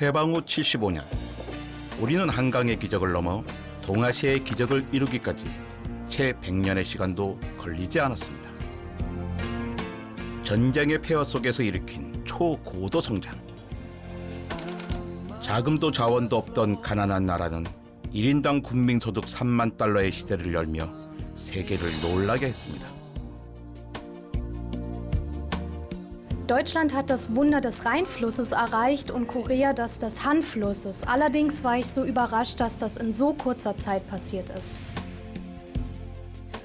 해방 후 75년, 우리는 한강의 기적을 넘어 동아시아의 기적을 이루기까지 채 100년의 시간도 걸리지 않았습니다. 전쟁의 폐허 속에서 일으킨 초고도 성장. 자금도 자원도 없던 가난한 나라는 1인당 국민소득 3만 달러의 시대를 열며 세계를 놀라게 했습니다. Deutschland hat das Wunder des Rheinflusses erreicht und Korea das des Han-Flusses. Allerdings war ich so überrascht, dass das in so kurzer Zeit passiert ist.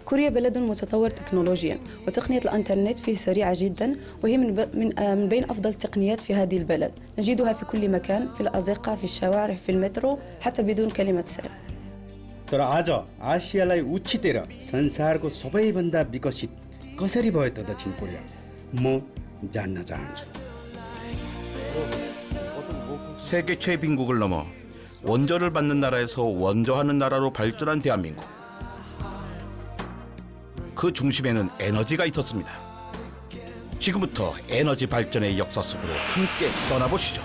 كوريا بلد متطور تكنولوجيا وتقنية الإنترنت فيه سريعة جدا وهي من بين أفضل التقنيات في هذه البلد نجدها في كل مكان في الأزقة في الشوارع في المترو حتى بدون كلمة سر. तर आज आसियालाई उछिटेर संसारको सबैभन्दा विकसित कसरी भयो त दक्षिण कोरिया म जान्न चाहन्छु. 세계 최빈국을 넘어 원조를 받는 나라에서 원조하는 나라로 발전한 대한민국. 그 중심에는 에너지가 있었습니다. 지금부터 에너지 발전의 역사 속으로 함께 떠나보시죠.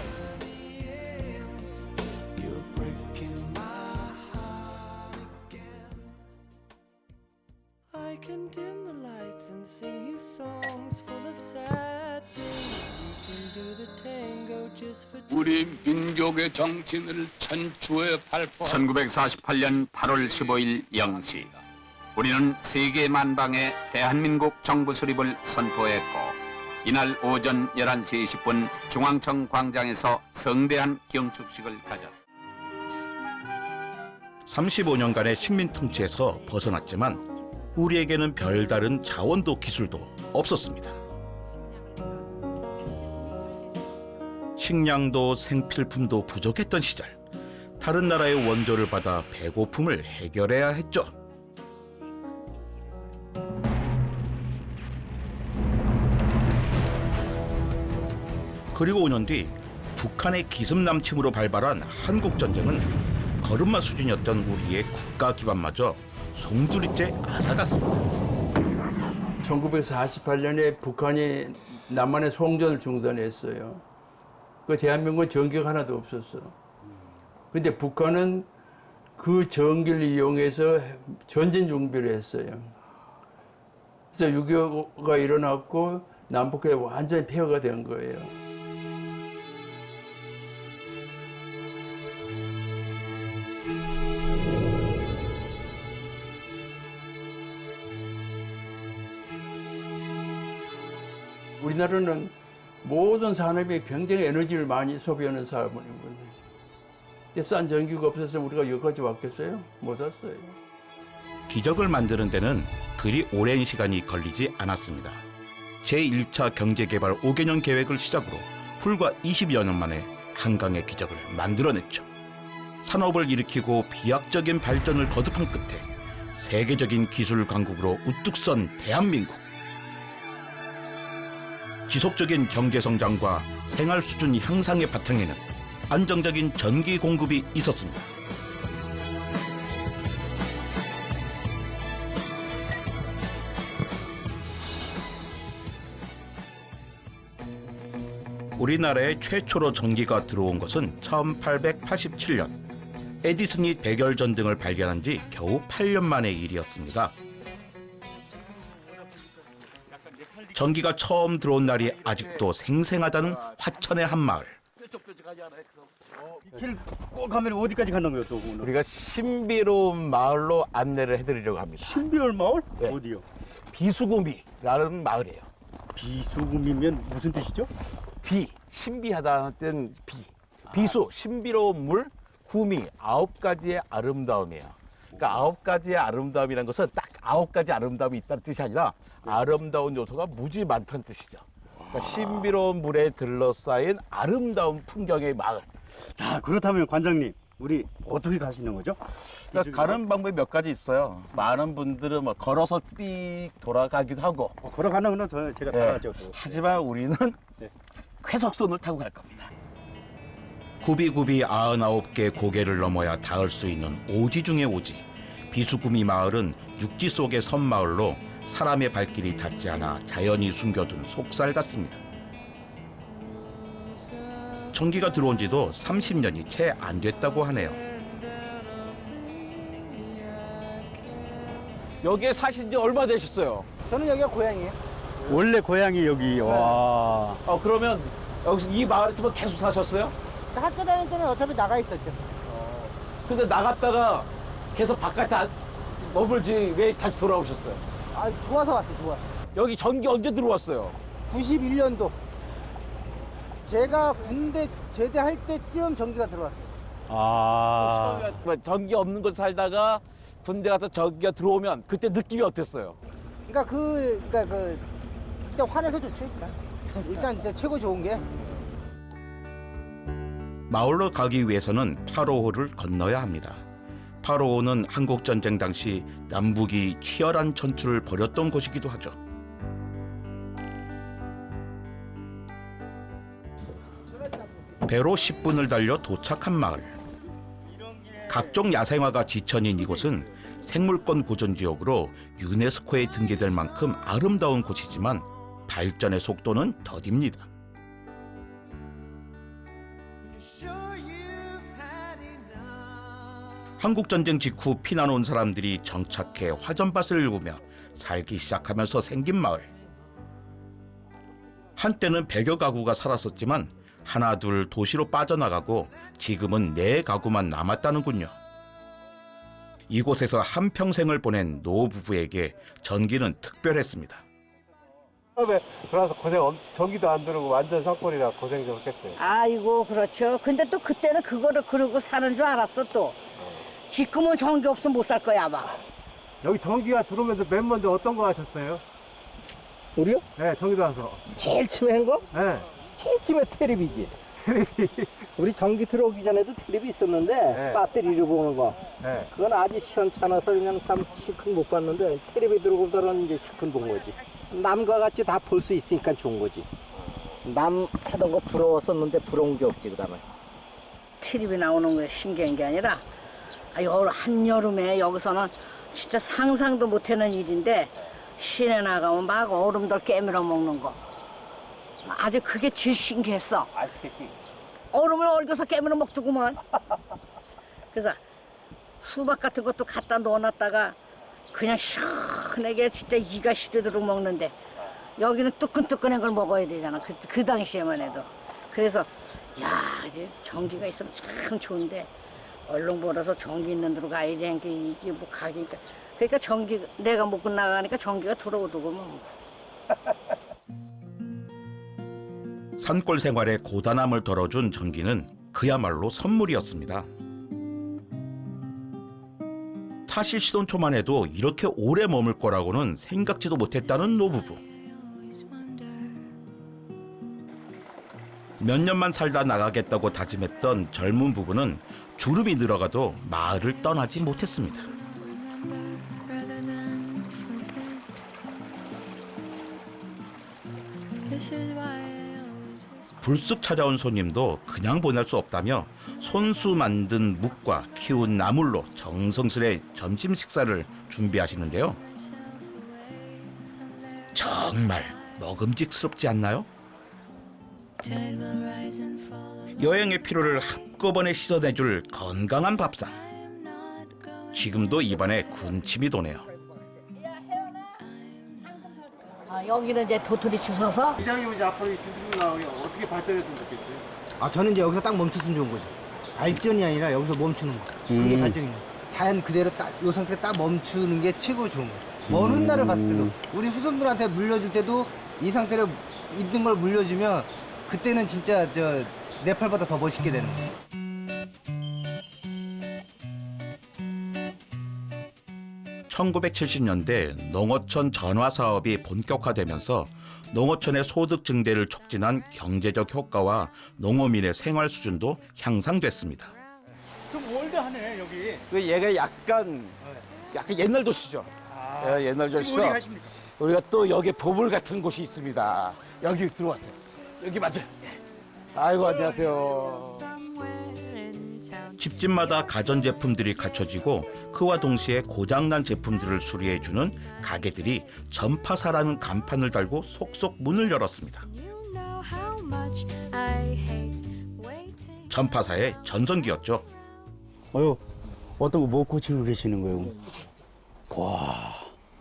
I can dim the lights and sing you songs full of sad things. We can do the tango just for 우리 민족의 정신을 천추에 발포한 1948년 8월 15일 0시 우리는 세계 만방에 대한민국 정부 수립을 선포했고 이날 오전 11시 20분 중앙청 광장에서 성대한 경축식을 가졌습니다. 35년간의 식민 통치에서 벗어났지만 우리에게는 별다른 자원도 기술도 없었습니다. 식량도 생필품도 부족했던 시절, 다른 나라의 원조를 받아 배고픔을 해결해야 했죠. 그리고 5년 뒤 북한의 기습남침으로 발발한 한국전쟁은 걸음마 수준이었던 우리의 국가 기반마저 송두리째 앗아갔습니다. 1948년에 북한이 남한의 송전을 중단했어요. 그 대한민국은 전기가 하나도 없었어. 근데 북한은 그 전기를 이용해서 전쟁 준비를 했어요. 그래서 6.25가 일어났고 남북에 완전히 폐허가 된 거예요. 우리나라는 모든 산업이 굉장히 에너지를 많이 소비하는 산업이거든요. 근데 싼 전기가 없었으면 우리가 여기까지 왔겠어요? 못 왔어요. 기적을 만드는 데는 그리 오랜 시간이 걸리지 않았습니다. 제1차 경제개발 5개년 계획을 시작으로 불과 20여 년 만에 한강의 기적을 만들어냈죠. 산업을 일으키고 비약적인 발전을 거듭한 끝에 세계적인 기술 강국으로 우뚝 선 대한민국. 지속적인 경제 성장과 생활 수준 향상의 바탕에는 안정적인 전기 공급이 있었습니다. 우리나라에 최초로 전기가 들어온 것은 1887년. 에디슨이 백열전등을 발견한 지 겨우 8년 만의 일이었습니다. 전기가 처음 들어온 날이 아직도 생생하다는 화천의 한마을. 길 꼭 가면 어디까지 가는 거예요 또? 우리가 신비로운 마을로 안내를 해드리려고 합니다. 신비로운 마을? 네. 어디요? 비수구미라는 마을이에요. 비수금이면 무슨 뜻이죠? 비, 신비하다는 뜻은 비. 비수, 신비로운 물, 구미, 9가지의 아름다움이에요. 그러니까 9가지의 아름다움이라는 것은 딱 9가지 아름다움이 있다는 뜻이 아니라 아름다운 요소가 무지 많다는 뜻이죠. 그러니까 신비로운 물에 들러싸인 아름다운 풍경의 마을. 자, 그렇다면 관장님, 우리 어떻게 가시는 거죠? 그러니까 가는 방법이 몇 가지 있어요. 많은 분들은 뭐 걸어서 삑 돌아가기도 하고. 걸어가는 건 제가 다 네. 하죠. 하지만 우리는 네. 쾌속선을 타고 갈 겁니다. 구비구비 99개 고개를 넘어야 닿을 수 있는 오지 중의 오지. 비수구미 마을은 육지 속의 섬마을로 사람의 발길이 닿지 않아 자연이 숨겨둔 속살 같습니다. 전기가 들어온 지도 30년이 채 안 됐다고 하네요. 여기에 사신 지 얼마 되셨어요? 저는 여기가 고향이에요. 원래 고향이 여기. 와. 그러면 여기서 이 마을에서 계속 사셨어요? 학교 다닐 때는 어차피 나가 있었죠. 근데 나갔다가 계속 바깥에 머물지 왜 다시 돌아오셨어요? 아, 좋아서 왔어요, 좋아서. 여기 전기 언제 들어왔어요? 91년도. 제가 군대 제대할 때쯤 전기가 들어왔어요. 아. 처음에 전기 없는 곳 살다가 군대 가서 전기가 들어오면 그때 느낌이 어땠어요? 그러니까 일단 환해서 좋죠, 일단 이제 최고 좋은 게. 마을로 가기 위해서는 8호호를 건너야 합니다. 8호호는 한국전쟁 당시 남북이 치열한 전투를 벌였던 곳이기도 하죠. 배로 10분을 달려 도착한 마을. 각종 야생화가 지천인 이곳은 생물권 보존지역으로 유네스코에 등재될 만큼 아름다운 곳이지만 발전의 속도는 더딥니다. 한국전쟁 직후 피난 온 사람들이 정착해 화전밭을 일구며 살기 시작하면서 생긴 마을. 한때는 100여 가구가 살았었지만 하나 둘 도시로 빠져나가고 지금은 4가구만 남았다는군요. 이곳에서 한평생을 보낸 노 부부에게 전기는 특별했습니다. 처음에 들어와서 전기도 안 들어오고 완전 산골이라 고생 좀 했겠어요. 아이고 그렇죠. 근데 또 그때는 그거를 그러고 사는 줄 알았어 또. 지금은 전기 없으면 못 살 거야 아마. 여기 전기가 들어오면서 맨 먼저 어떤 거 하셨어요? 우리요? 네, 전기 들어와서. 제일 처음에 한 거? 네. 제일 처음에 텔레비지. 우리 전기 들어오기 전에도 텔레비 있었는데 네. 배터리로 보는 거. 네. 그건 아주 시원찮아서 그냥 참 실컷 못 봤는데 텔레비 들어오더라는 이제 실컷 본 거지. 남과 같이 다 볼 수 있으니까 좋은 거지. 남 하던 거 부러웠었는데 부러운 게 없지 그다음에. 텔레비 나오는 게 신기한 게 아니라 한여름에 여기서는 진짜 상상도 못하는 일인데 시내 나가면 막 얼음들 깨물어 먹는 거. 아주 그게 제일 신기했어. 얼음을 얼겨서 깨물어 먹더구먼. 그래서 수박 같은 것도 갖다 넣어놨다가 그냥 시원하게 진짜 이가 시들도록 먹는데 여기는 뜨끈뜨끈한 걸 먹어야 되잖아. 그 당시에만 해도. 그래서 이제 전기가 있으면 참 좋은데 얼른 벌어서 전기 있는 데로 가야지. 이게 뭐 가기니까. 그러니까 내가 못 나가니까 전기가 들어오더구먼. 산골 생활의 고단함을 덜어준 전기는 그야말로 선물이었습니다. 사실 시돈 초만 해도 이렇게 오래 머물 거라고는 생각지도 못했다는 노부부. 몇 년만 살다 나가겠다고 다짐했던 젊은 부부는 주름이 늘어가도 마을을 떠나지 못했습니다. 불쑥 찾아온 손님도 그냥 보낼 수 없다며 손수 만든 묵과 키운 나물로 정성스레 점심 식사를 준비하시는데요. 정말 먹음직스럽지 않나요? 여행의 피로를 한꺼번에 씻어내줄 건강한 밥상. 지금도 입안에 군침이 도네요. 여기는 이제 도토리 주워서 이장님은 이제 앞으로 이 기술이 나오게 어떻게 발전했으면 좋겠어요? 저는 이제 여기서 딱 멈췄으면 좋은 거죠. 발전이 아니라 여기서 멈추는 거. 그게 발전이에요. 자연 그대로 딱 이 상태에 딱 멈추는 게 최고 좋은 거죠. 먼 훗날을 봤을 때도 우리 후손들한테 물려줄 때도 이 상태로 있는 걸 물려주면 그때는 진짜 네팔보다 더 멋있게 되는 거예요. (1970년대) 농어촌 전화 사업이 본격화되면서 농어촌의 소득 증대를 촉진한 경제적 효과와 농어민의 생활 수준도 향상됐습니다. 좀 올드하네 여기. 얘가 약간 옛날 도시죠. 옛날 도시죠. 어디 가십니까? 우리가 또 여기 보물 같은 곳이 있습니다. 여기 들어와세요. 여기 맞아요. 아이고 안녕하세요. 집집마다 가전제품들이 갖춰지고 그와 동시에 고장난 제품들을 수리해주는 가게들이 전파사라는 간판을 달고 속속 문을 열었습니다. 전파사의 전성기였죠. 어떤 거 뭐 고치고 계시는 거예요? 와,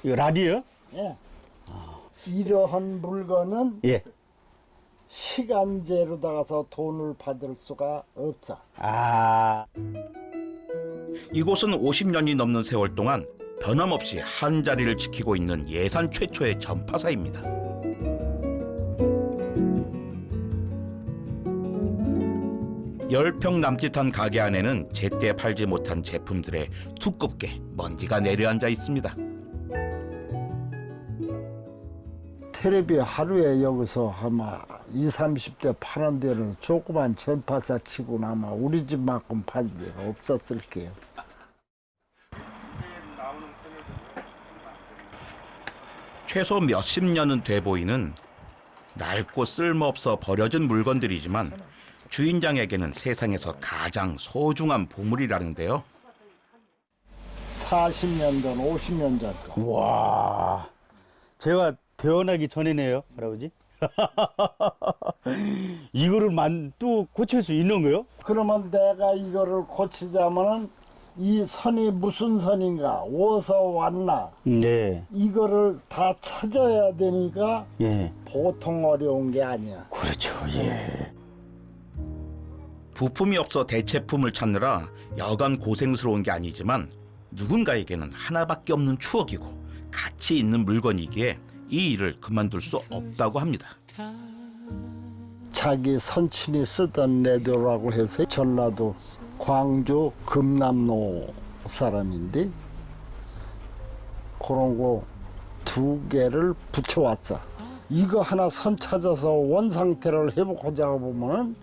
이거 라디오? 예. 이러한 물건은 예. 시간제로 나가서 돈을 받을 수가 없어. 이곳은 50년이 넘는 세월 동안 변함없이 한 자리를 지키고 있는 예산 최초의 전파사입니다. (10평) 남짓한 가게 안에는 제때 팔지 못한 제품들에 두껍게 먼지가 내려앉아 있습니다. 텔레비 하루에 여기서 아마 20, 30대 파는 데는 조그만 전파사 치고는 아마 우리 집만큼 팔 데가 없었을 게요. 최소 몇십 년은 돼 보이는 낡고 쓸모없어 버려진 물건들이지만 주인장에게는 세상에서 가장 소중한 보물이라는데요. 40년 전, 50년 전 거. 와, 제가 태어나기 전이네요, 할아버지. 이거를 또 고칠 수 있는 거요? 그러면 내가 이거를 고치자면은 이 선이 무슨 선인가, 어디서 왔나, 네. 이거를 다 찾아야 되니까 예. 보통 어려운 게 아니야. 그렇죠. 예. 부품이 없어 대체품을 찾느라 여간 고생스러운 게 아니지만 누군가에게는 하나밖에 없는 추억이고 가치 있는 물건이기에 이 일을 그만둘 수 없다고 합니다. 자기 선친이 쓰던 레디오라고 해서 전라도 광주 금남로 사람인데 그런 거 2개를 붙여왔어. 이거 하나 선 찾아서 원상태를 회복하자 보면은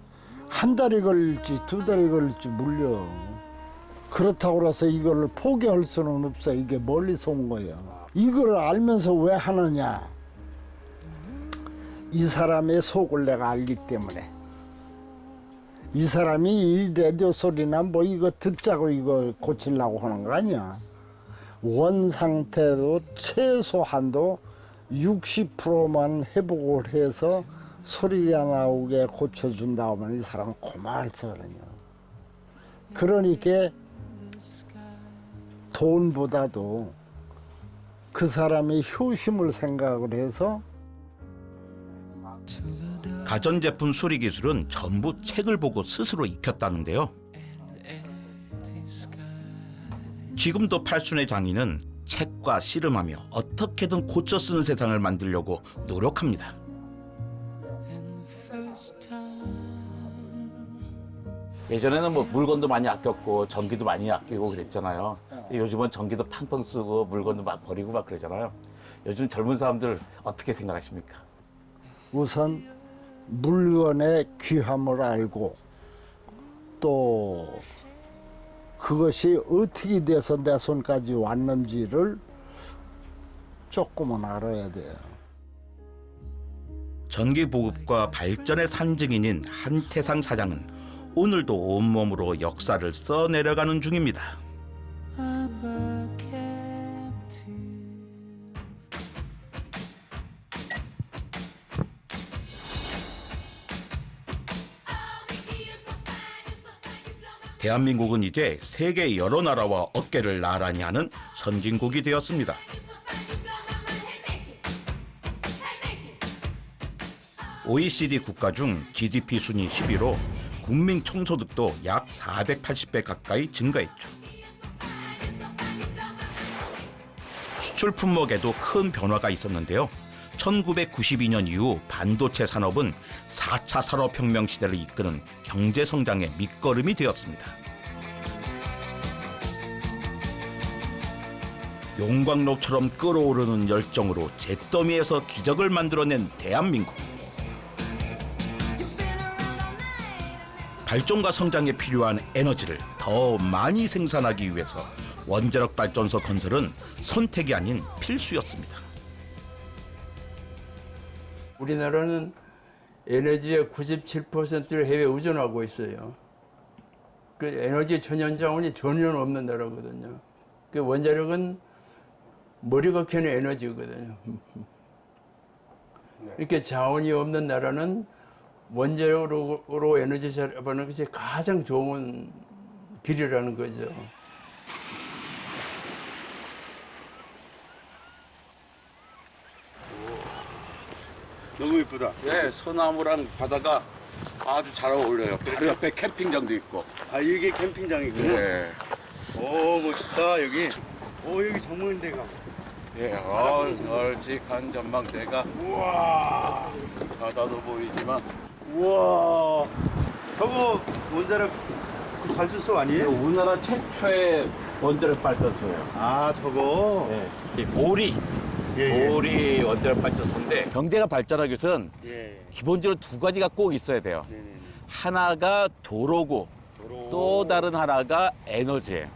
1달이 걸릴지 2달이 걸릴지 몰려. 그렇다고 해서 이거를 포기할 수는 없어. 이게 멀리서 온 거야. 이걸 알면서 왜 하느냐. 이 사람의 속을 내가 알기 때문에. 이 사람이 이 라디오 소리나 뭐 이거 듣자고 이거 고치려고 하는 거 아니야. 원 상태로 최소한도 60%만 회복을 해서 소리가 나오게 고쳐준다 하면 이 사람은 고마울 거거든요. 그러니까 돈보다도 그 사람의 효심을 생각을 해서 가전제품 수리 기술은 전부 책을 보고 스스로 익혔다는데요. 지금도 팔순의 장인은 책과 씨름하며 어떻게든 고쳐 쓰는 세상을 만들려고 노력합니다. 예전에는 뭐 물건도 많이 아꼈고 전기도 많이 아끼고 그랬잖아요. 근데 요즘은 전기도 팡팡 쓰고 물건도 막 버리고 막 그러잖아요. 요즘 젊은 사람들 어떻게 생각하십니까? 우선 물건의 귀함을 알고 또 그것이 어떻게 돼서 내 손까지 왔는지를 조금은 알아야 돼요. 전기 보급과 발전의 산증인인 한태상 사장은 오늘도 온몸으로 역사를 써내려가는 중입니다. 대한민국은 이제 세계 여러 나라와 어깨를 나란히 하는 선진국이 되었습니다. OECD 국가 중 GDP 순위 10위로 국민 총소득도 약 480배 가까이 증가했죠. 수출 품목에도 큰 변화가 있었는데요. 1992년 이후 반도체 산업은 4차 산업혁명 시대를 이끄는 경제 성장의 밑거름이 되었습니다. 용광로처럼 끓어오르는 열정으로 잿더미에서 기적을 만들어낸 대한민국. 발전과 성장에 필요한 에너지를 더 많이 생산하기 위해서 원자력 발전소 건설은 선택이 아닌 필수였습니다. 우리나라는 에너지의 97%를 해외 의존하고 있어요. 그 에너지 천연 자원이 전혀 없는 나라거든요. 그 원자력은 머리가 켜는 에너지거든요. 이렇게 자원이 없는 나라는 원자력으로 에너지 절약하는 것이 가장 좋은 길이라는 거죠. 너무 예쁘다. 네, 소나무랑 바다가 아주 잘 어울려요. 바로 옆에 캠핑장도 있고. 아 이게 캠핑장이군요. 네. 오 멋있다 여기. 오 여기 정문대가. 예, 널찍한 전망대가 우와. 바다도 보이지만 우와. 저거 원자력 그 발전소 아니에요? 우리나라 최초의 원자력 발전소예요. 아 저거. 이 고리. 예, 예. 고리 원자력 발전소인데 경제가 발전하기 위해서는 예. 기본적으로 두 가지가 꼭 있어야 돼요. 네네. 하나가 도로고 또 다른 하나가 에너지예요.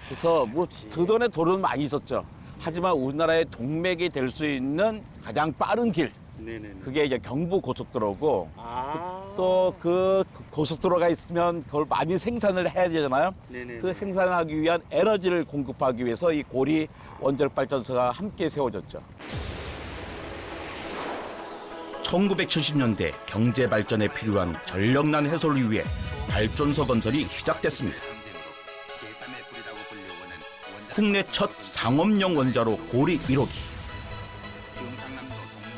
그래서 뭐 그전에 도로는 많이 있었죠. 하지만 우리나라의 동맥이 될 수 있는 가장 빠른 길, 네네. 그게 이제 경부 고속도로고 아. 또 그 고속도로가 있으면 그걸 많이 생산을 해야 되잖아요. 네네. 그 생산하기 위한 에너지를 공급하기 위해서 이 고리 원자력 발전소가 함께 세워졌죠. 1970년대 경제 발전에 필요한 전력난 해소를 위해 발전소 건설이 시작됐습니다. 국내 첫 상업용 원자로 고리 1호기.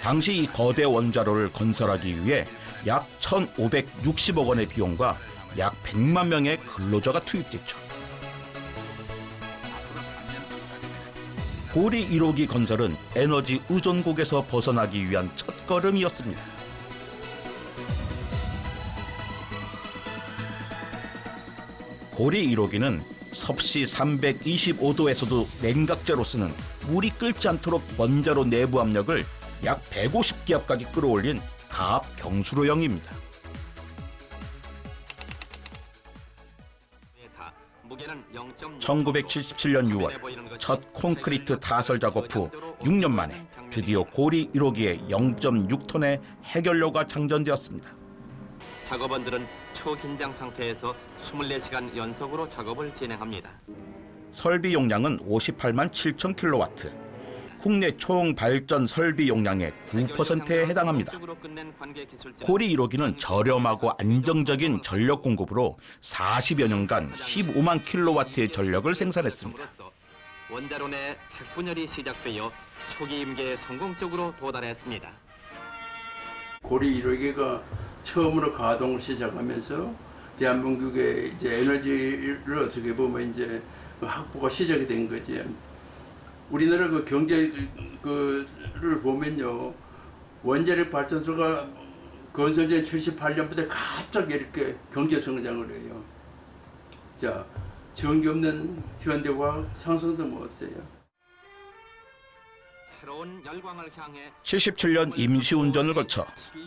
당시 이 거대 원자로를 건설하기 위해 약 1,560억 원의 비용과 약 100만 명의 근로자가 투입됐죠. 고리 1호기 건설은 에너지 의존국에서 벗어나기 위한 첫걸음이었습니다. 고리 1호기는 섭씨 325도에서도 냉각제로 쓰는 물이 끓지 않도록 원자로 내부 압력을 약 150기압까지 끌어올린 가압 경수로형입니다. 1977년 6월 첫 콘크리트 타설 작업 후 6년 만에 드디어 고리 1호기에 0.6톤의 해결료가 장전되었습니다. 작업원들은 초긴장 상태에서 24시간 연속으로 작업을 진행합니다. 설비 용량은 58만 7천 킬로와트. 국내 총 발전 설비 용량의 9%에 해당합니다. 고리 1호기는 저렴하고 안정적인 전력 공급으로 40여 년간 15만 킬로와트의 전력을 생산했습니다. 원자로 내 핵분열이 시작되어 초기 임계에 성공적으로 도달했습니다. 고리 1호기가 처음으로 가동을 시작하면서 대한민국의 이제 에너지를 어떻게 보면 이제 확보가 시작이 된 거지. 우리나라 그 경제를 보면요, 원자력 발전소가 건설된 78년부터 갑자기 이렇게 경제 성장을 해요. 자, 전기 없는 현대화학 상승도 뭐 어때요? 77년 임시운전을 거쳐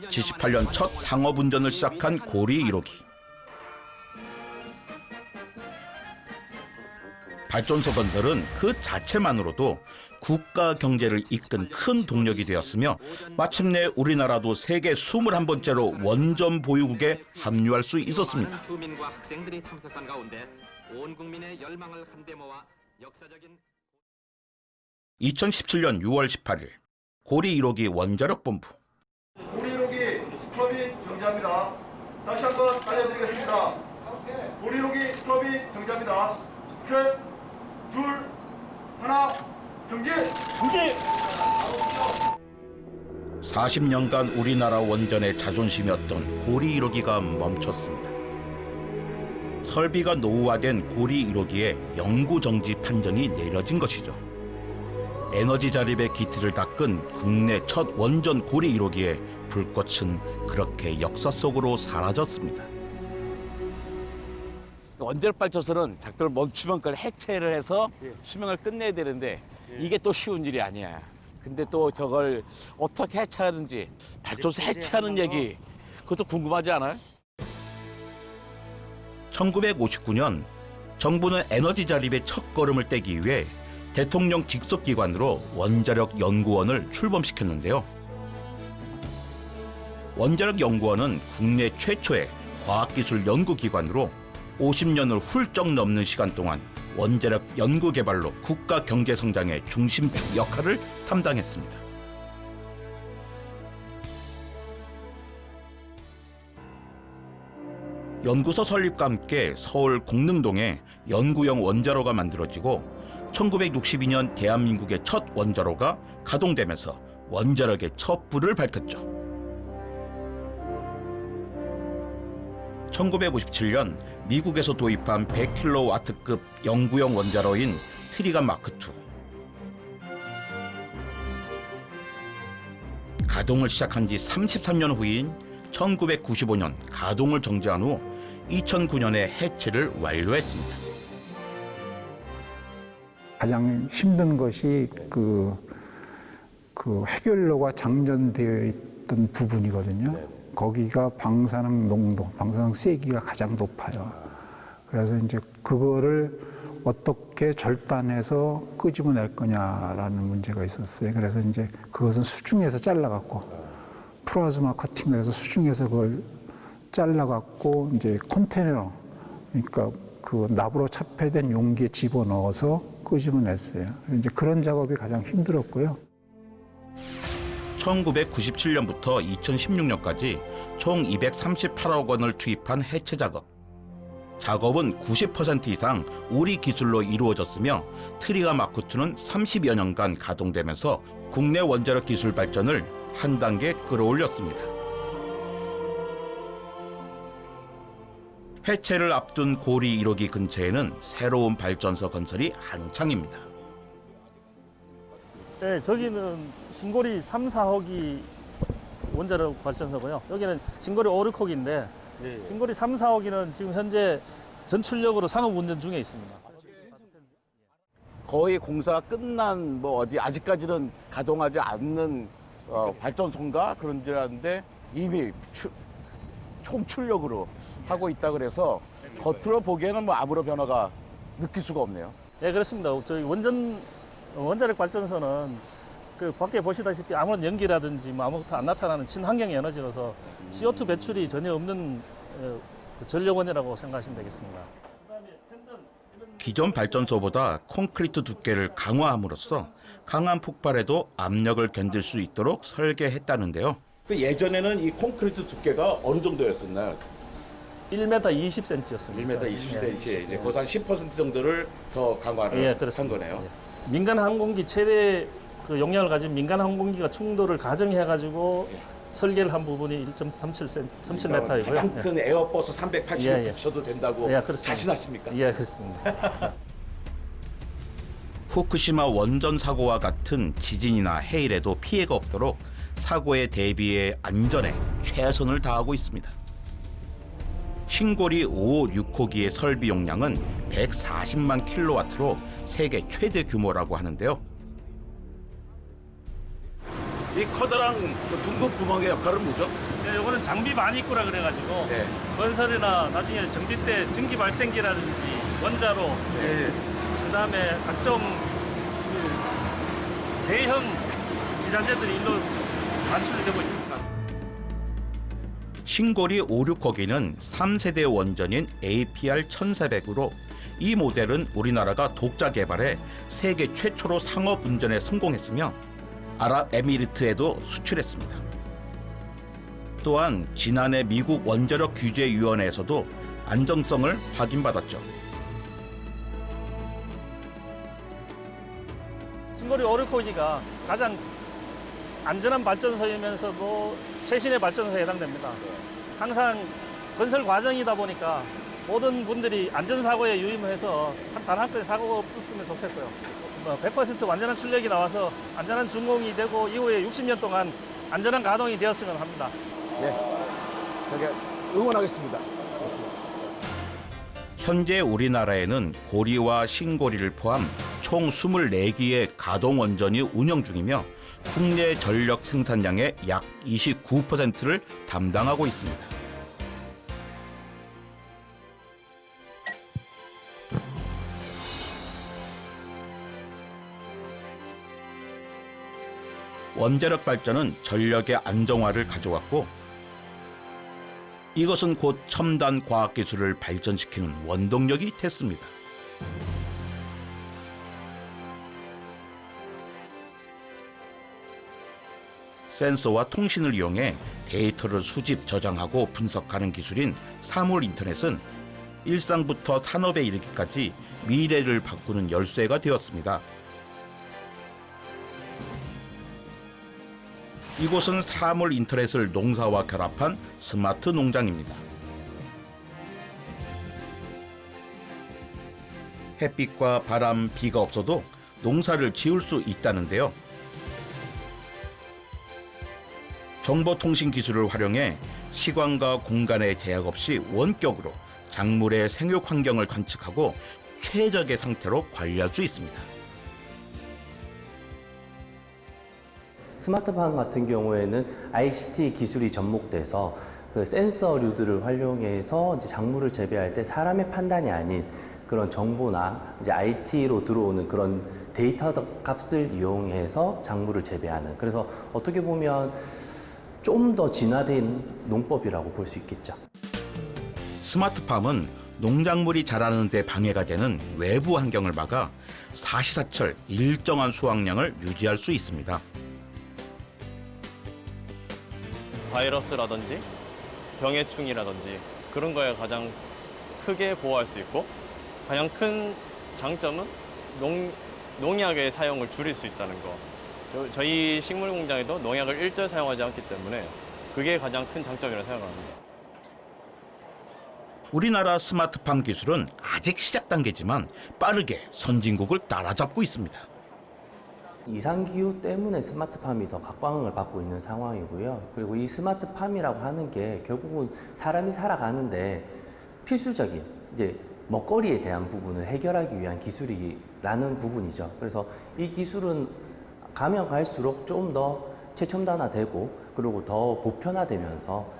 78년 첫 상업운전을 시작한 고리 1호기. 발전소 건설은 그 자체만으로도 국가 경제를 이끈 큰 동력이 되었으며 마침내 우리나라도 세계 21번째로 원전 보유국에 합류할 수 있었습니다. 주민과 학생들이 참석한 가운데 온 국민의 열망을 한데 모아 역사적인 2017년 6월 18일 고리 1호기 원자력 본부. 고리 1호기 스터빈 정지합니다. 다시 한번 알려드리겠습니다. 고리 1호기 스터빈 정지합니다. 셋, 둘, 하나, 정지! 정지! 40년간 우리나라 원전의 자존심이었던 고리 1호기가 멈췄습니다. 설비가 노후화된 고리 1호기에 영구 정지 판정이 내려진 것이죠. 에너지 자립의 기틀을 닦은 국내 첫 원전 고리 1호기의 불꽃은 그렇게 역사 속으로 사라졌습니다. 원자력 발전소는 작동을 멈추면 그걸 해체를 해서 수명을 끝내야 되는데 이게 또 쉬운 일이 아니야. 근데 또 저걸 어떻게 해체하는지 발전소 해체하는 얘기 그것도 궁금하지 않아요? 1959년 정부는 에너지 자립의 첫걸음을 떼기 위해 대통령 직속 기관으로 원자력 연구원을 출범시켰는데요. 원자력 연구원은 국내 최초의 과학기술 연구기관으로 50년을 훌쩍 넘는 시간 동안 원자력 연구 개발로 국가 경제 성장의 중심축 역할을 담당했습니다. 연구소 설립과 함께 서울 공릉동에 연구용 원자로가 만들어지고 1962년 대한민국의 첫 원자로가 가동되면서 원자력의 첫 불을 밝혔죠. 1957년 미국에서 도입한 100kW급 연구용 원자로인 트리간 마크2. 가동을 시작한 지 33년 후인 1995년 가동을 정지한 후 2009년에 해체를 완료했습니다. 가장 힘든 것이 그 해결로가 장전되어 있던 부분이거든요. 거기가 방사능 농도, 방사능 세기가 가장 높아요. 그래서 이제 그거를 어떻게 절단해서 끄집어낼 거냐라는 문제가 있었어요. 그래서 이제 그것은 수중에서 잘라갖고 플라즈마 커팅을 해서 수중에서 그걸 잘라갖고 이제 컨테이너, 그러니까 그 납으로 차폐된 용기에 집어넣어서 끄집어냈어요. 이제 그런 작업이 가장 힘들었고요. 1997년부터 2016년까지 총 238억 원을 투입한 해체 작업. 작업은 90% 이상 우리 기술로 이루어졌으며 트리간 마크2는 30여 년간 가동되면서 국내 원자력 기술 발전을 한 단계 끌어올렸습니다. 해체를 앞둔 고리 1호기 근처에는 새로운 발전소 건설이 한창입니다. 네, 저기는 신고리 3, 4호기 원자력 발전소고요. 여기는 신고리 5, 6호기인데 신고리 3, 4호기는 지금 현재 전출력으로 상업 운전 중에 있습니다. 거의 공사가 끝난 뭐 어디 아직까지는 가동하지 않는 발전소인가 그런 줄 알았는데 이미 총출력으로 하고 있다 그래서 겉으로 보기에는 뭐 아무런 변화가 느낄 수가 없네요. 네, 그렇습니다. 저희 원자력 발전소는 그 밖에 보시다시피 아무런 연기라든지 뭐 아무것도 안 나타나는 친환경 에너지라서 CO2 배출이 전혀 없는 전력원이라고 생각하시면 되겠습니다. 기존 발전소보다 콘크리트 두께를 강화함으로써 강한 폭발에도 압력을 견딜 수 있도록 설계했다는데요. 예전에는 이 콘크리트 두께가 어느 정도였었나요? 1m 20cm였습니다. 1m 20cm. 이제 거기서 한 10% 정도를 더 강화를 한 거네요. 민간 항공기 최대 그 용량을 가진 민간 항공기가 충돌을 가정해가지고 설계를 한 부분이 1.37m이고요. 가장 큰 에어버스 380을 붙여도 된다고 자신하십니까? 예, 그렇습니다. 후쿠시마 원전 사고와 같은 지진이나 해일에도 피해가 없도록 사고에 대비해 안전에 최선을 다하고 있습니다. 신고리 5, 6호기의 설비 용량은 140만 킬로와트로 세계 최대 규모라고 하는데요. 이 커다란 둥근 구멍의 역할은 뭐죠? 네, 이거는 장비 많이 있구라 그래가지고 건설이나 나중에 정비 때 증기 발생기라든지 원자로, 그다음에 각종 대형 기자재들이 일로 반출이 되고 있습니다. 신고리 5, 6호기는 3세대 원전인 APR-1400으로 이 모델은 우리나라가 독자 개발해 세계 최초로 상업 운전에 성공했으며 아랍에미리트에도 수출했습니다. 또한 지난해 미국 원자력 규제위원회에서도 안정성을 확인받았죠. 신고리 5, 6호기가 가장 안전한 발전소이면서도 최신의 발전소에 해당됩니다. 항상 건설 과정이다 보니까 모든 분들이 안전사고에 유의해서 단 한 건의 사고가 없었으면 좋겠고요. 100% 완전한 출력이 나와서 안전한 준공이 되고 이후에 60년 동안 안전한 가동이 되었으면 합니다. 네, 저기 응원하겠습니다. 현재 우리나라에는 고리와 신고리를 포함 총 24기의 가동 원전이 운영 중이며 국내 전력 생산량의 약 29%를 담당하고 있습니다. 원자력 발전은 전력의 안정화를 가져왔고 이것은 곧 첨단 과학기술을 발전시키는 원동력이 됐습니다. 센서와 통신을 이용해 데이터를 수집, 저장하고 분석하는 기술인 사물 인터넷은 일상부터 산업에 이르기까지 미래를 바꾸는 열쇠가 되었습니다. 이곳은 사물 인터넷을 농사와 결합한 스마트 농장입니다. 햇빛과 바람, 비가 없어도 농사를 지을 수 있다는데요. 정보통신 기술을 활용해 시간과 공간의 제약 없이 원격으로 작물의 생육 환경을 관측하고 최적의 상태로 관리할 수 있습니다. 스마트팜 같은 경우에는 ICT 기술이 접목돼서 그 센서류들을 활용해서 이제 작물을 재배할 때 사람의 판단이 아닌 그런 정보나 이제 IT로 들어오는 그런 데이터 값을 이용해서 작물을 재배하는, 그래서 어떻게 보면 좀 더 진화된 농법이라고 볼 수 있겠죠. 스마트팜은 농작물이 자라는 데 방해가 되는 외부 환경을 막아 사시사철 일정한 수확량을 유지할 수 있습니다. 바이러스라든지 병해충이라든지 그런 거에 가장 크게 보호할 수 있고, 가장 큰 장점은 농약의 사용을 줄일 수 있다는 거. 저희 식물 공장에도 농약을 일절 사용하지 않기 때문에 그게 가장 큰 장점이라고 생각합니다. 우리나라 스마트팜 기술은 아직 시작 단계지만 빠르게 선진국을 따라잡고 있습니다. 이상기후 때문에 스마트팜이 더 각광을 받고 있는 상황이고요. 그리고 이 스마트팜이라고 하는 게 결국은 사람이 살아가는데 필수적인 이제 먹거리에 대한 부분을 해결하기 위한 기술이라는 부분이죠. 그래서 이 기술은 가면 갈수록 좀 더 최첨단화되고 그리고 더 보편화되면서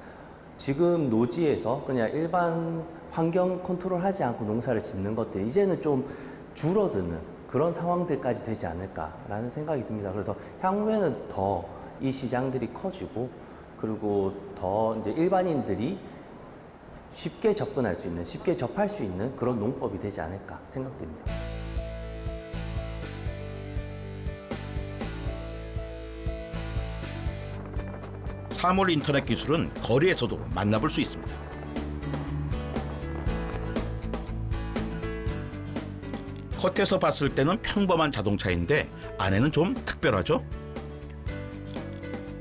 지금 노지에서 그냥 일반 환경 컨트롤하지 않고 농사를 짓는 것들 이제는 좀 줄어드는 그런 상황들까지 되지 않을까라는 생각이 듭니다. 그래서 향후에는 더 이 시장들이 커지고 그리고 더 이제 일반인들이 쉽게 접근할 수 있는, 쉽게 접할 수 있는 그런 농법이 되지 않을까 생각됩니다. 사물 인터넷 기술은 거리에서도 만나볼 수 있습니다. 겉에서 봤을 때는 평범한 자동차인데 안에는 좀 특별하죠?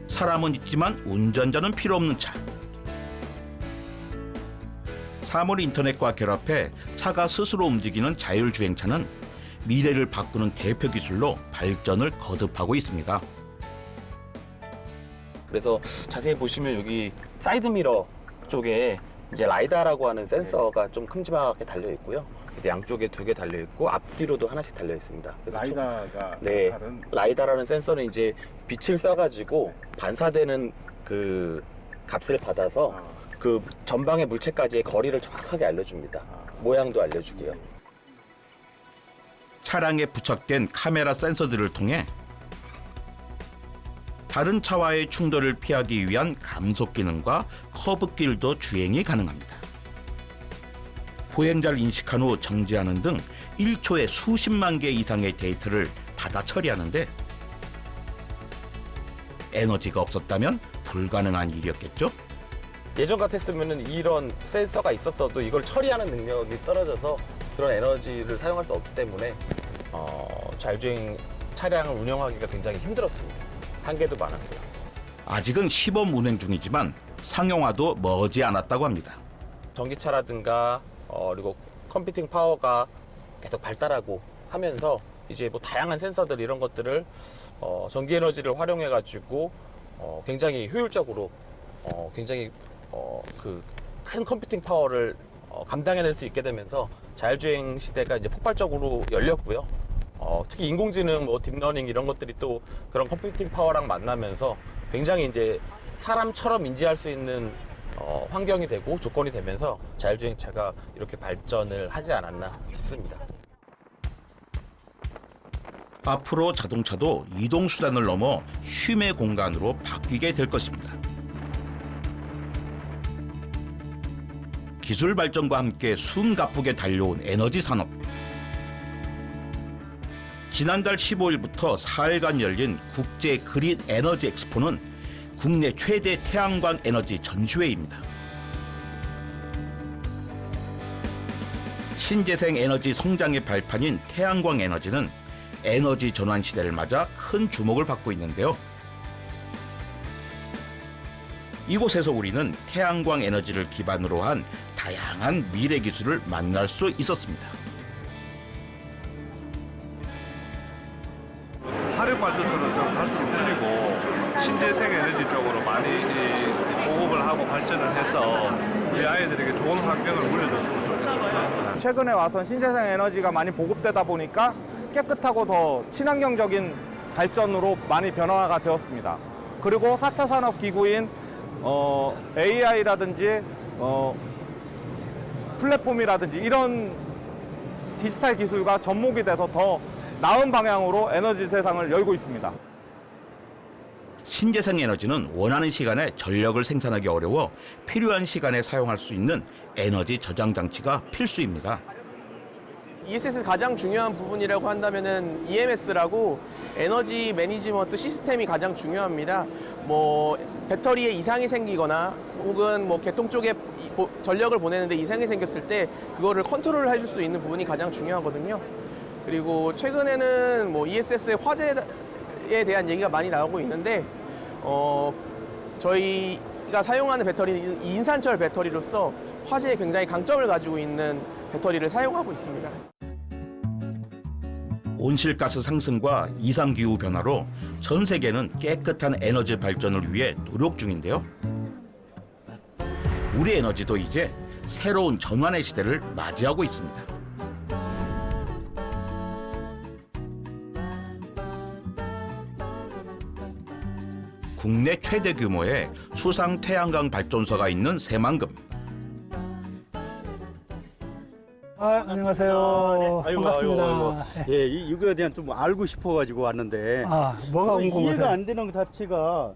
사람은 있지만 운전자는 필요 없는 차. 사물 인터넷과 결합해 차가 스스로 움직이는 자율주행차는 미래를 바꾸는 대표 기술로 발전을 거듭하고 있습니다. 그래서 자세히 보시면 여기 사이드미러 쪽에 이제 라이다라고 하는 센서가 좀 큼지막하게 달려 있고요. 양쪽에 2개 달려 있고 앞뒤로도 하나씩 달려 있습니다. 그래서 라이다가 네, 다른 라이다라는 센서는 이제 빛을 쏴가지고 반사되는 그 값을 받아서 그 전방의 물체까지의 거리를 정확하게 알려줍니다. 모양도 알려주고요. 차량에 부착된 카메라 센서들을 통해 다른 차와의 충돌을 피하기 위한 감속 기능과 커브길도 주행이 가능합니다. 보행자를 인식한 후 정지하는 등 1초에 수십만 개 이상의 데이터를 받아 처리하는데 에너지가 없었다면 불가능한 일이었겠죠? 예전 같았으면 이런 센서가 있었어도 이걸 처리하는 능력이 떨어져서 그런 에너지를 사용할 수 없기 때문에 자율주행 차량을 운영하기가 굉장히 힘들었습니다. 한계도 많았고요. 아직은 시범 운행 중이지만 상용화도 머지 않았다고 합니다. 전기차라든가 그리고 컴퓨팅 파워가 계속 발달하고 하면서 이제 뭐 다양한 센서들 이런 것들을 전기 에너지를 활용해 가지고 굉장히 효율적으로 굉장히 그 큰 컴퓨팅 파워를 감당해낼 수 있게 되면서 자율주행 시대가 이제 폭발적으로 열렸고요. 특히 인공지능, 뭐 딥러닝 이런 것들이 또 그런 컴퓨팅 파워랑 만나면서 굉장히 이제 사람처럼 인지할 수 있는 환경이 되고 조건이 되면서 자율주행차가 이렇게 발전을 하지 않았나 싶습니다. 앞으로 자동차도 이동수단을 넘어 쉼의 공간으로 바뀌게 될 것입니다. 기술 발전과 함께 숨가쁘게 달려온 에너지 산업. 지난달 15일부터 4일간 열린 국제 그린 에너지 엑스포는 국내 최대 태양광 에너지 전시회입니다. 신재생 에너지 성장의 발판인 태양광 에너지는 에너지 전환 시대를 맞아 큰 주목을 받고 있는데요. 이곳에서 우리는 태양광 에너지를 기반으로 한 다양한 미래 기술을 만날 수 있었습니다. 화력 발전소는 좀 갈수록 줄이고 신재생 에너지 쪽으로 많이 보급을 하고 발전을 해서 우리 아이들에게 좋은 환경을 물려줬으면 좋겠습니다. 최근에 와서 신재생 에너지가 많이 보급되다 보니까 깨끗하고 더 친환경적인 발전으로 많이 변화가 되었습니다. 그리고 4차 산업기구인 AI라든지 플랫폼이라든지 이런 디지털 기술과 접목이 돼서 더 나은 방향으로 에너지 세상을 열고 있습니다. 신재생 에너지는 원하는 시간에 전력을 생산하기 어려워 필요한 시간에 사용할 수 있는 에너지 저장 장치가 필수입니다. ESS 가장 중요한 부분이라고 한다면은 EMS라고 에너지 매니지먼트 시스템이 가장 중요합니다. 뭐 배터리에 이상이 생기거나 혹은 뭐 개통 쪽에 전력을 보내는데 이상이 생겼을 때 그거를 컨트롤을 해줄 수 있는 부분이 가장 중요하거든요. 그리고 최근에는 뭐 ESS의 화재에 대한 얘기가 많이 나오고 있는데 저희가 사용하는 배터리는 인산철 배터리로서 화재에 굉장히 강점을 가지고 있는 배터리를 사용하고 있습니다. 온실가스 상승과 이상기후 변화로 전 세계는 깨끗한 에너지 발전을 위해 노력 중인데요. 우리 에너지도 이제 새로운 전환의 시대를 맞이하고 있습니다. 국내 최대 규모의 수상 태양광 발전소가 있는 새만금. 안녕하세요. 반갑습니다. 예, 이거에 대한 좀 알고 싶어가지고 왔는데. 뭐가 궁금하세요? 이해가 안 되는 것 자체가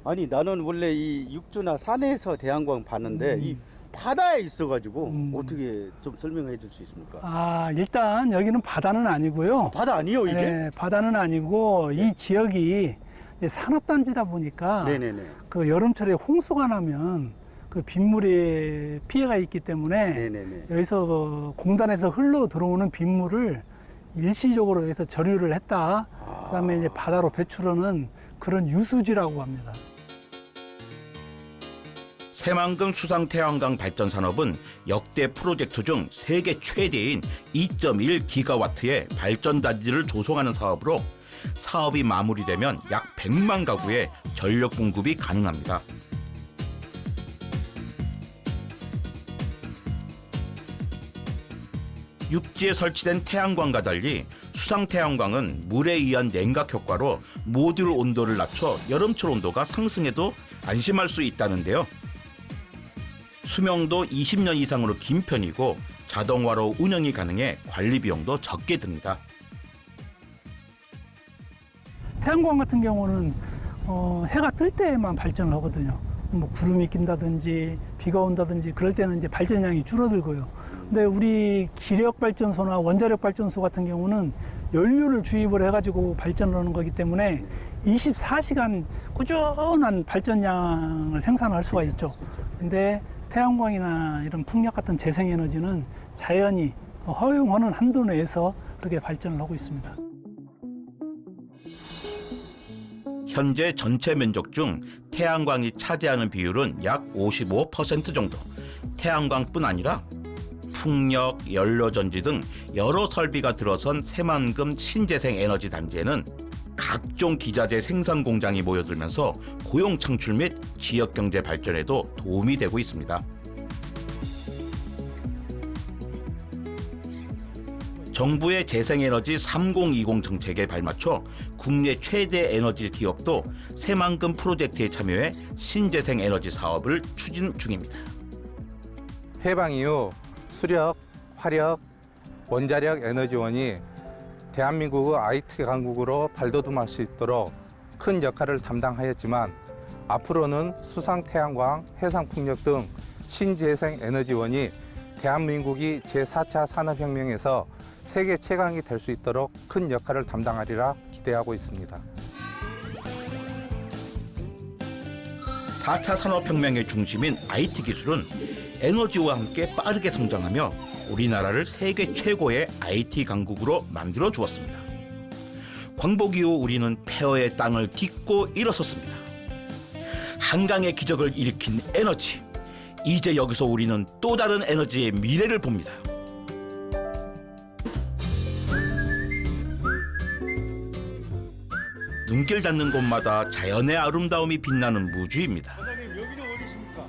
아니 나는 원래 이 육지나 산에서 태양광 봤는데 이 바다에 있어가지고 어떻게 좀 설명해 줄 수 있습니까? 일단 여기는 바다는 아니고요. 바다 아니요 이게? 네, 바다는 아니고 이 지역이 산업단지다 보니까 네네네. 그 여름철에 홍수가 나면 그 빗물에 피해가 있기 때문에 네네네. 여기서 공단에서 흘러 들어오는 빗물을 일시적으로 여기서 저류를 했다. 그다음에 이제 바다로 배출하는 그런 유수지라고 합니다. 새만금 수상 태양광 발전 산업은 역대 프로젝트 중 세계 최대인 2.1기가와트의 발전 단지를 조성하는 사업으로 사업이 마무리되면 약 100만 가구에 전력 공급이 가능합니다. 육지에 설치된 태양광과 달리 수상 태양광은 물에 의한 냉각 효과로 모듈 온도를 낮춰 여름철 온도가 상승해도 안심할 수 있다는데요. 수명도 20년 이상으로 긴 편이고 자동화로 운영이 가능해 관리 비용도 적게 듭니다. 태양광 같은 경우는 해가 뜰 때만 발전을 하거든요. 뭐 구름이 낀다든지 비가 온다든지 그럴 때는 이제 발전량이 줄어들고요. 근데 우리 기력 발전소나 원자력 발전소 같은 경우는 연료를 주입을 해가지고 발전을 하는 거기 때문에 24시간 꾸준한 발전량을 생산할 수가 있죠. 근데 태양광이나 이런 풍력 같은 재생에너지는 자연이 허용하는 한도 내에서 그렇게 발전을 하고 있습니다. 현재 전체 면적 중 태양광이 차지하는 비율은 약 55% 정도. 태양광뿐 아니라 풍력, 연료전지 등 여러 설비가 들어선 새만금 신재생 에너지 단지에는 각종 기자재 생산 공장이 모여들면서 고용 창출 및 지역 경제 발전에도 도움이 되고 있습니다. 정부의 재생에너지 3020 정책에 발맞춰 국내 최대 에너지 기업도 새만금 프로젝트에 참여해 신재생 에너지 사업을 추진 중입니다. 해방 이후 수력, 화력, 원자력 에너지원이 대한민국의 IT 강국으로 발돋움할 수 있도록 큰 역할을 담당하였지만 앞으로는 수상 태양광, 해상 풍력 등 신재생 에너지원이 대한민국이 제4차 산업혁명에서 세계 최강이 될 수 있도록 큰 역할을 담당하리라 기대하고 있습니다. 4차 산업혁명의 중심인 IT 기술은 에너지와 함께 빠르게 성장하며 우리나라를 세계 최고의 IT 강국으로 만들어 주었습니다. 광복 이후 우리는 폐허의 땅을 딛고 일어섰습니다. 한강의 기적을 일으킨 에너지. 이제 여기서 우리는 또 다른 에너지의 미래를 봅니다. 눈길 닿는 곳마다 자연의 아름다움이 빛나는 무주입니다. 사장님 여기는 어디십니까?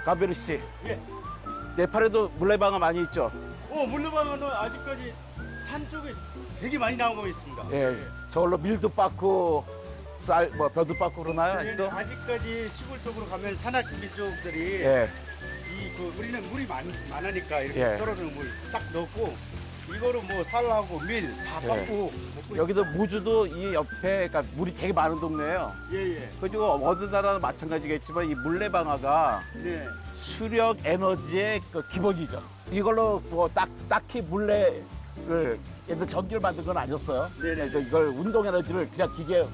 가베르 씨. 예. 네팔에도 물레방아 많이 있죠. 물레방아는 아직까지 산 쪽에 되게 많이 나오고 있습니다. 예. 저걸로 밀도 빻고 벼도 빻고 그러나요? 아직도? 아직까지 시골 쪽으로 가면 산악 민족들이 예. 우리는 물이 많으니까 이렇게 예. 떨어지는 물 딱 넣고 이거로 뭐 살하고 밀 다 예. 빻고 여기도 무주도 이 옆에 그러니까 물이 되게 많은 동네예요. 예예. 그리고 어느 나라나 마찬가지겠지만 이 물레방아가 네. 수력 에너지의 그 기본이죠. 이걸로 뭐 딱히 물레를 예를 전기를 만든 건 아니었어요. 네네. 이걸 운동 에너지를 그냥 기계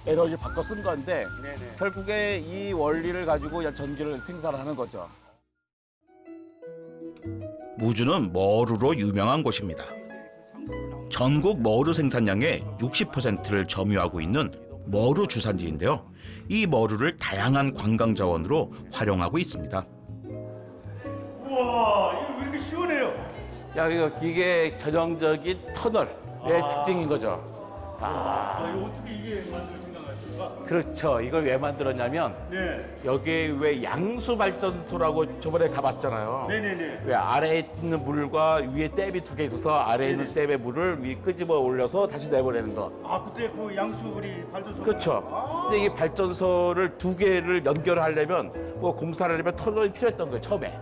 에너지 바꿔 쓴 건데 네네. 결국에 이 원리를 가지고 그냥 전기를 생산하는 거죠. 무주는 머루로 유명한 곳입니다. 전국 머루 생산량의 60%를 점유하고 있는 머루 주산지인데요. 이 머루를 다양한 관광 자원으로 활용하고 있습니다. 우와 이거 왜 이렇게 시원해요? 이게 전형적인 터널의 특징인 거죠. 이거 어떻게 이게 만들 생각하셨을까? 그렇죠. 이걸 왜 만들었냐면 네. 여기에 왜 양수 발전소라고 저번에 가봤잖아요. 네네네. 왜 아래에 있는 물과 위에 댐이 두 개 있어서 아래에 있는 댐의 물을 위 끄집어 올려서 다시 내보내는 거. 그때 그 양수 우리 발전소. 그렇죠. 근데 이 발전소를 두 개를 연결하려면 뭐 공사를 하려면 터널이 필요했던 거예요. 처음에.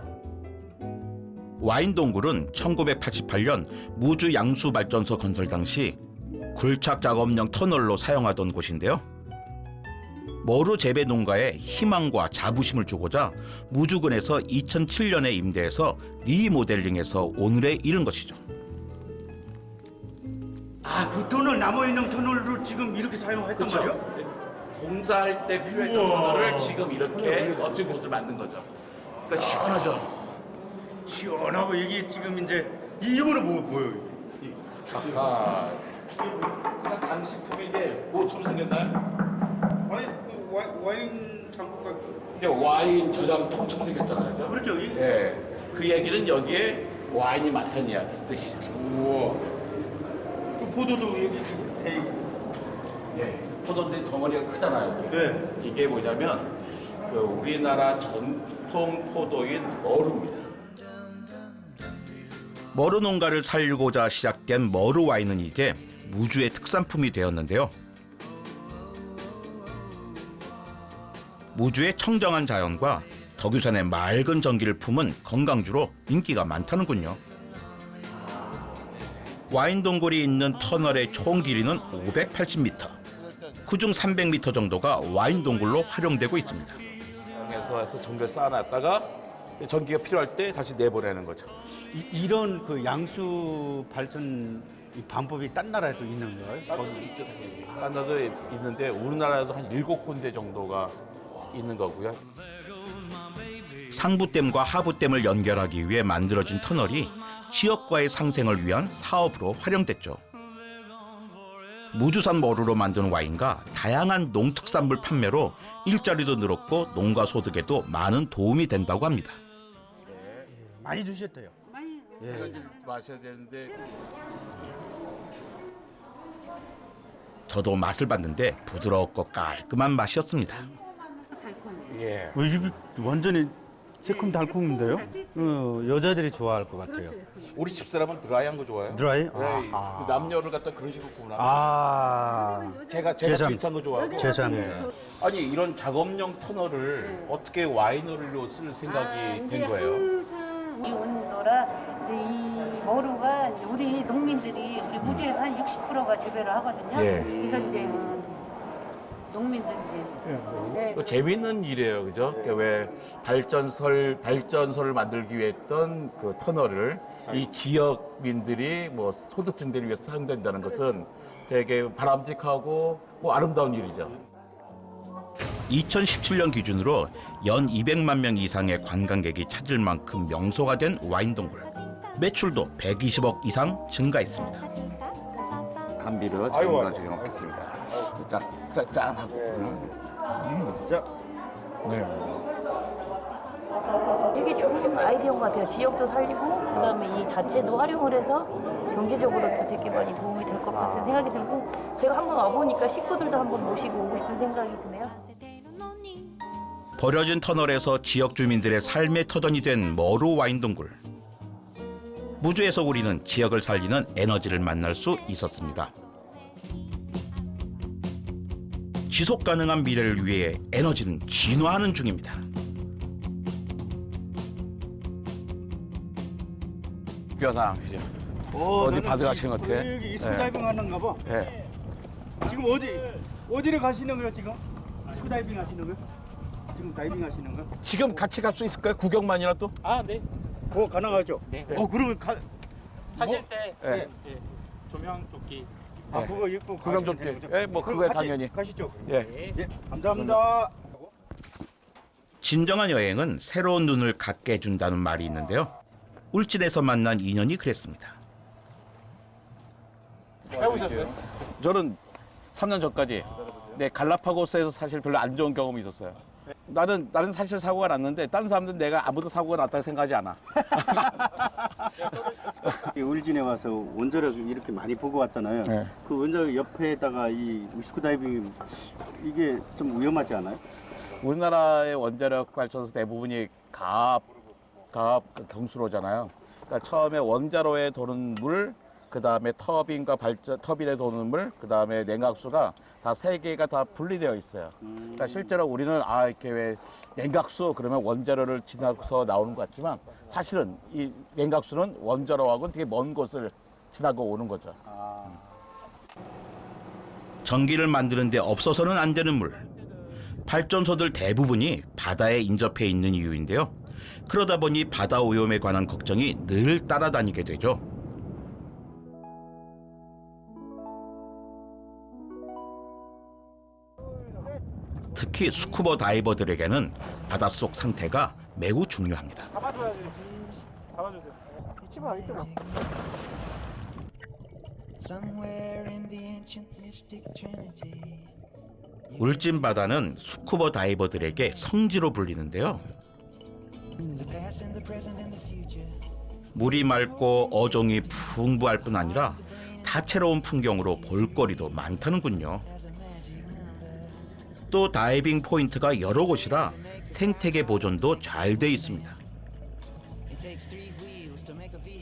와인동굴은 1988년 무주 양수 발전소 건설 당시 굴착 작업용 터널로 사용하던 곳인데요. 머루 재배 농가에 희망과 자부심을 주고자 무주군에서 2007년에 임대해서 리모델링해서 오늘에 이른 것이죠. 그 터널 남아있는 터널로 지금 이렇게 사용했단 그쵸. 말이에요? 공사할 때 필요했던 우와. 터널을 지금 이렇게 멋진 곳을 만든 거죠. 그러니까 시원하죠. 시원하고 이게 지금 이제 이거는 뭐예요? 장식품인데 뭐처럼 생겼나요? 아니 와인 창고 같은. 이게 와인 저장통처럼 생겼잖아요. 그렇죠. 예. 그 얘기는 여기에 와인이 많다는 뜻이죠. 우와. 그 포도도 여기 지금 돼 있고. 예. 포도인데 덩어리가 크잖아요. 네. 이게 뭐냐면 그 우리나라 전통 포도인 머루입니다. 머루 농가를 살리고자 시작된 머루 와인은 이제 무주의 특산품이 되었는데요. 무주의 청정한 자연과 덕유산의 맑은 전기를 품은 건강주로 인기가 많다는군요. 와인 동굴이 있는 터널의 총 길이는 580m. 그중 300m 정도가 와인 동굴로 활용되고 있습니다. 해서 전기를 쌓아놨다가 전기가 필요할 때 다시 내보내는 거죠. 이런 그 양수 발전 방법이 딴 나라에도 있는 거예요? 딴 나라도 있는데 우리나라에도 한 7군데 정도가 있는 거고요. 상부댐과 하부댐을 연결하기 위해 만들어진 터널이 지역과의 상생을 위한 사업으로 활용됐죠. 무주산 머루로 만든 와인과 다양한 농특산물 판매로 일자리도 늘었고 농가 소득에도 많은 도움이 된다고 합니다. 많이 주셨대요. 제가 이제 마셔야 되는데 저도 맛을 봤는데 부드럽고 깔끔한 맛이었습니다. 예. 이게 완전히 새콤달콤인데요? 여자들이 좋아할 것 같아요. 우리 집사람은 드라이한 거 좋아해요. 드라이? 그 남녀를 갖다 그런 식으로 구분하면 제가 스윗한 거 좋아하고. 죄송합니다. 아니 이런 작업용 터널을 어떻게 와이너리로 쓸 생각이 된 거예요? 이 온도라 이 머루가 우리 농민들이 우리 무주에서 한 60%가 재배를 하거든요. 예. 그래서 이제 농민들 이제 재밌는 일이에요, 그죠? 그러니까 왜 발전소를 만들기 위해 했던 그 터널을 이 지역민들이 뭐 소득 증대를 위해서 사용된다는 것은 되게 바람직하고 뭐 아름다운 일이죠. 2017년 기준으로 연 200만 명 이상의 관광객이 찾을 만큼 명소가 된 와인동굴. 매출도 120억 이상 증가했습니다. 감비를 제가 가지고 먹겠습니다. 짠하고. 자. 네. 되게 좋은 아이디어인 것 같아요. 지역도 살리고 그다음에 이 자체도 활용을 해서 경제적으로도 되게 많이 도움이 될 것 같은 생각이 들고 제가 한번 와보니까 식구들도 한번 모시고 오고 싶은 생각이 드네요. 버려진 터널에서 지역 주민들의 삶의 터전이 된 머루 와인동굴. 무주에서 우리는 지역을 살리는 에너지를 만날 수 있었습니다. 지속 가능한 미래를 위해 에너지는 진화하는 중입니다. 변함 이제 어디 바다 가시는 것 같아? 여기 스쿠다이빙 하는가 봐. 네. 지금 어디를 가시는 거예요 지금? 스쿠다이빙 하시는 거예요? 지금 다이빙 하시는 거예요? 지금 같이 갈 수 있을까요? 구경만이라도? 네. 그거 가능하죠? 네. 그러면 타실 때 네. 조명 조끼. 그거 입고 구경 좀 가시면 되는 예, 뭐 거죠? 그거야 같이 당연히. 가시죠. 예. 감사합니다. 진정한 여행은 새로운 눈을 갖게 해준다는 말이 있는데요. 울진에서 만난 인연이 그랬습니다. 해보셨어요? 저는 3년 전까지 갈라파고스에서 사실 별로 안 좋은 경험이 있었어요. 나는 사실 사고가 났는데 다른 사람들은 내가 아무도 사고가 났다고 생각하지 않아. 울진에 와서 원자력 이렇게 많이 보고 왔잖아요. 네. 그 원자력 옆에다가 이 스쿠다이빙 이게 좀 위험하지 않아요? 우리나라의 원자력 발전소 대부분이 가압 경수로잖아요. 그러니까 처음에 원자로에 도는 물, 그 다음에 터빈에 도는 물, 그 다음에 냉각수가 다 세 개가 다 분리되어 있어요. 그러니까 실제로 우리는 이렇게 왜 냉각수 그러면 원자로를 지나서 나오는 것 같지만 사실은 이 냉각수는 원자로하고는 되게 먼 곳을 지나고 오는 거죠. 전기를 만드는 데 없어서는 안 되는 물. 발전소들 대부분이 바다에 인접해 있는 이유인데요. 그러다 보니 바다 오염에 관한 걱정이 늘 따라다니게 되죠. 특히 스쿠버 다이버들에게는 바닷속 상태가 매우 중요합니다. 잡아줘야지. 잡아주세요. 잊지 마. 울진 바다는 스쿠버 다이버들에게 성지로 불리는데요. 물이 맑고 어종이 풍부할 뿐 아니라 다채로운 풍경으로 볼거리도 많다는군요. 또 다이빙 포인트가 여러 곳이라 생태계 보존도 잘 돼 있습니다.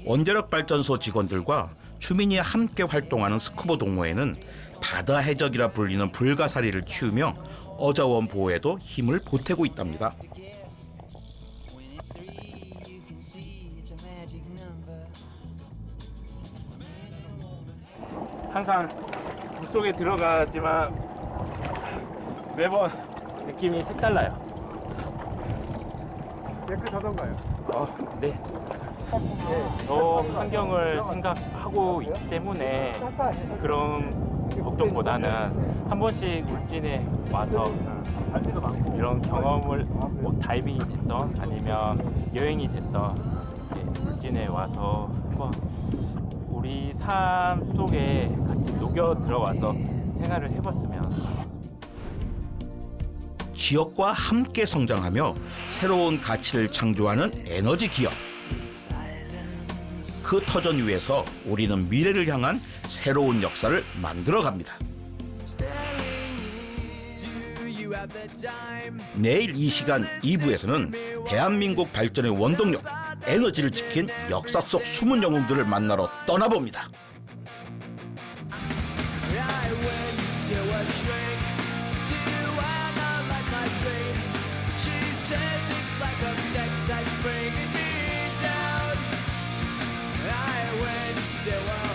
원자력 발전소 직원들과 주민이 함께 활동하는 스쿠버 동호회는 바다 해적이라 불리는 불가사리를 키우며 어자원 보호에도 힘을 보태고 있답니다. 항상 물속에 들어가지만 매번 느낌이 색달라요. 깨끗하던가요? 네. 더 환경을 생각하고 있기 때문에 그런 걱정보다는 한 번씩 울진에 와서 이런 경험을 뭐 다이빙이 됐던 아니면 여행이 됐던 울진에 와서 한번 우리 삶 속에 같이 녹여 들어와서 생활을 해봤으면. 지역과 함께 성장하며 새로운 가치를 창조하는 에너지 기업. 그 터전 위에서 우리는 미래를 향한 새로운 역사를 만들어갑니다. 내일 이 시간 2부에서는 대한민국 발전의 원동력, 에너지를 지킨 역사 속 숨은 영웅들을 만나러 떠나봅니다. I went to